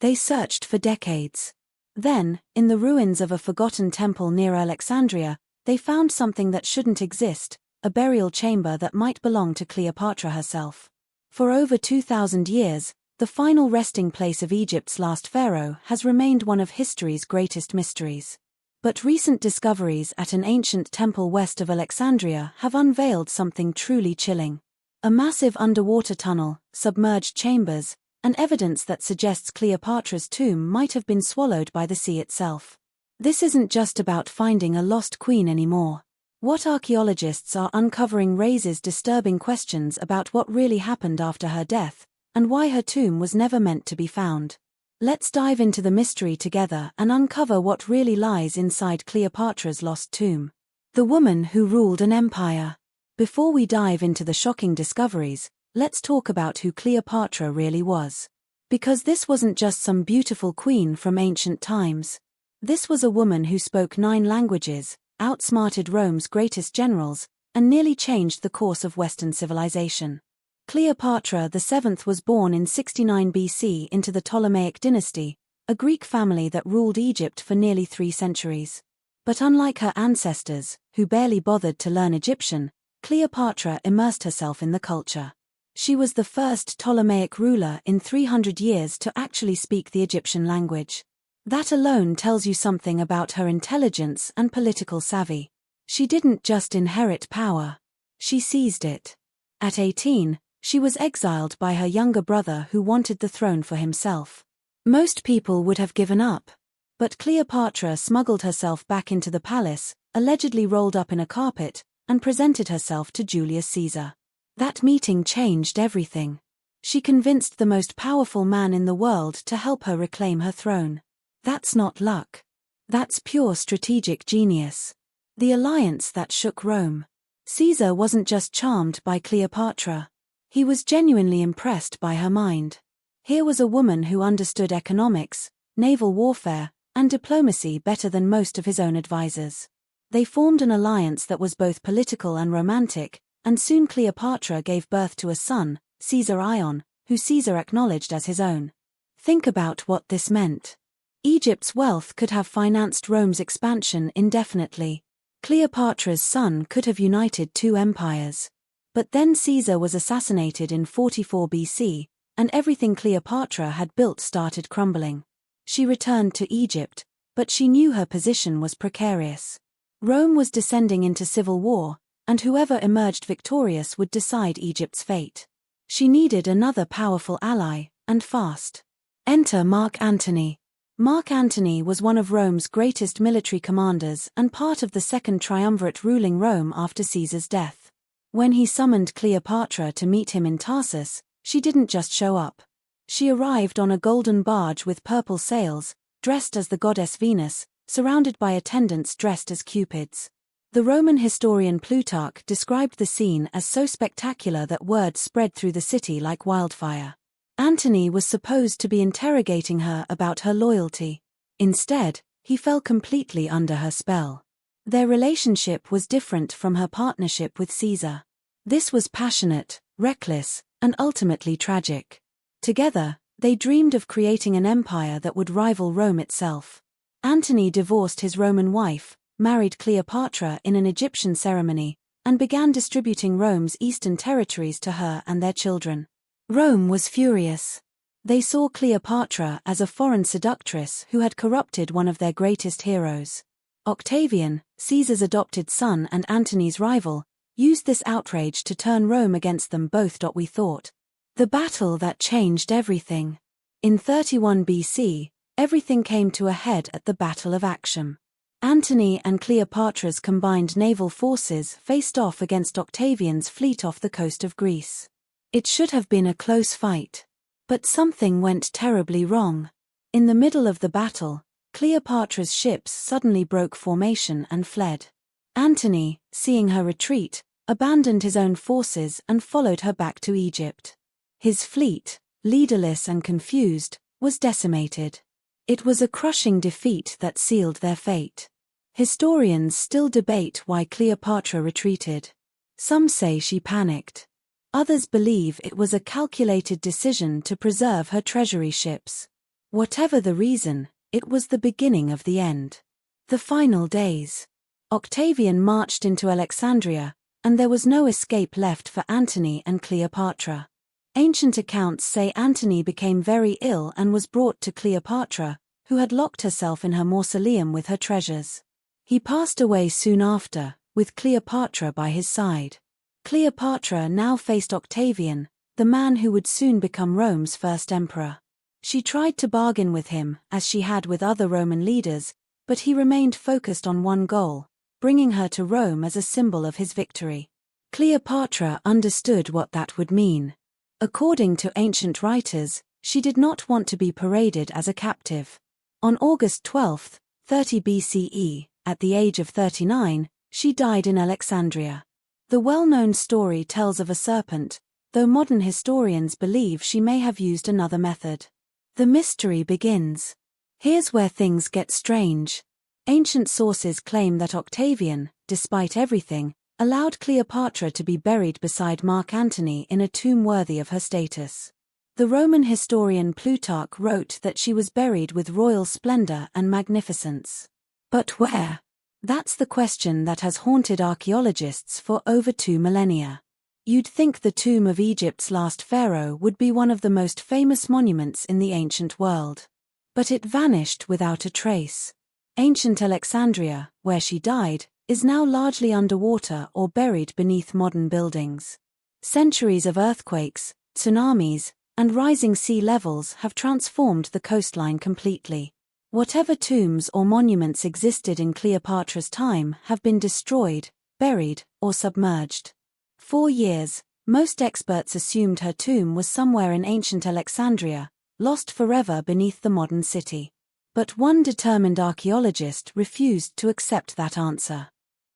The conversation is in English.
They searched for decades. Then, in the ruins of a forgotten temple near Alexandria, they found something that shouldn't exist, a burial chamber that might belong to Cleopatra herself. For over 2,000 years, the final resting place of Egypt's last pharaoh has remained one of history's greatest mysteries. But recent discoveries at an ancient temple west of Alexandria have unveiled something truly chilling. A massive underwater tunnel, submerged chambers, and evidence that suggests Cleopatra's tomb might have been swallowed by the sea itself. This isn't just about finding a lost queen anymore. What archaeologists are uncovering raises disturbing questions about what really happened after her death, and why her tomb was never meant to be found. Let's dive into the mystery together and uncover what really lies inside Cleopatra's lost tomb. The woman who ruled an empire. Before we dive into the shocking discoveries, let's talk about who Cleopatra really was. Because this wasn't just some beautiful queen from ancient times. This was a woman who spoke 9 languages, outsmarted Rome's greatest generals, and nearly changed the course of Western civilization. Cleopatra VII was born in 69 BC into the Ptolemaic dynasty, a Greek family that ruled Egypt for nearly 3 centuries. But unlike her ancestors, who barely bothered to learn Egyptian, Cleopatra immersed herself in the culture. She was the first Ptolemaic ruler in 300 years to actually speak the Egyptian language. That alone tells you something about her intelligence and political savvy. She didn't just inherit power. She seized it. At 18, she was exiled by her younger brother who wanted the throne for himself. Most people would have given up. But Cleopatra smuggled herself back into the palace, allegedly rolled up in a carpet, and presented herself to Julius Caesar. That meeting changed everything. She convinced the most powerful man in the world to help her reclaim her throne. That's not luck. That's pure strategic genius. The alliance that shook Rome. Caesar wasn't just charmed by Cleopatra. He was genuinely impressed by her mind. Here was a woman who understood economics, naval warfare, and diplomacy better than most of his own advisors. They formed an alliance that was both political and romantic, and soon Cleopatra gave birth to a son, Caesar Ion, who Caesar acknowledged as his own. Think about what this meant. Egypt's wealth could have financed Rome's expansion indefinitely. Cleopatra's son could have united 2 empires. But then Caesar was assassinated in 44 BC, and everything Cleopatra had built started crumbling. She returned to Egypt, but she knew her position was precarious. Rome was descending into civil war, and whoever emerged victorious would decide Egypt's fate. She needed another powerful ally, and fast. Enter Mark Antony. Mark Antony was one of Rome's greatest military commanders and part of the second triumvirate ruling Rome after Caesar's death. When he summoned Cleopatra to meet him in Tarsus, she didn't just show up. She arrived on a golden barge with purple sails, dressed as the goddess Venus, surrounded by attendants dressed as cupids. The Roman historian Plutarch described the scene as so spectacular that word spread through the city like wildfire. Antony was supposed to be interrogating her about her loyalty. Instead, he fell completely under her spell. Their relationship was different from her partnership with Caesar. This was passionate, reckless, and ultimately tragic. Together, they dreamed of creating an empire that would rival Rome itself. Antony divorced his Roman wife, married Cleopatra in an Egyptian ceremony, and began distributing Rome's eastern territories to her and their children. Rome was furious. They saw Cleopatra as a foreign seductress who had corrupted one of their greatest heroes. Octavian, Caesar's adopted son and Antony's rival, used this outrage to turn Rome against them both. We thought. The battle that changed everything. In 31 BC, everything came to a head at the Battle of Actium. Antony and Cleopatra's combined naval forces faced off against Octavian's fleet off the coast of Greece. It should have been a close fight. But something went terribly wrong. In the middle of the battle, Cleopatra's ships suddenly broke formation and fled. Antony, seeing her retreat, abandoned his own forces and followed her back to Egypt. His fleet, leaderless and confused, was decimated. It was a crushing defeat that sealed their fate. Historians still debate why Cleopatra retreated. Some say she panicked. Others believe it was a calculated decision to preserve her treasury ships. Whatever the reason, it was the beginning of the end. The final days. Octavian marched into Alexandria, and there was no escape left for Antony and Cleopatra. Ancient accounts say Antony became very ill and was brought to Cleopatra, who had locked herself in her mausoleum with her treasures. He passed away soon after, with Cleopatra by his side. Cleopatra now faced Octavian, the man who would soon become Rome's first emperor. She tried to bargain with him, as she had with other Roman leaders, but he remained focused on one goal, bringing her to Rome as a symbol of his victory. Cleopatra understood what that would mean. According to ancient writers, she did not want to be paraded as a captive. On August 12, 30 BCE, at the age of 39, she died in Alexandria. The well-known story tells of a serpent, though modern historians believe she may have used another method. The mystery begins. Here's where things get strange. Ancient sources claim that Octavian, despite everything, allowed Cleopatra to be buried beside Mark Antony in a tomb worthy of her status. The Roman historian Plutarch wrote that she was buried with royal splendor and magnificence. But where? That's the question that has haunted archaeologists for over 2 millennia. You'd think the tomb of Egypt's last pharaoh would be one of the most famous monuments in the ancient world. But it vanished without a trace. Ancient Alexandria, where she died, is now largely underwater or buried beneath modern buildings. Centuries of earthquakes, tsunamis, and rising sea levels have transformed the coastline completely. Whatever tombs or monuments existed in Cleopatra's time have been destroyed, buried, or submerged. For years, most experts assumed her tomb was somewhere in ancient Alexandria, lost forever beneath the modern city. But one determined archaeologist refused to accept that answer.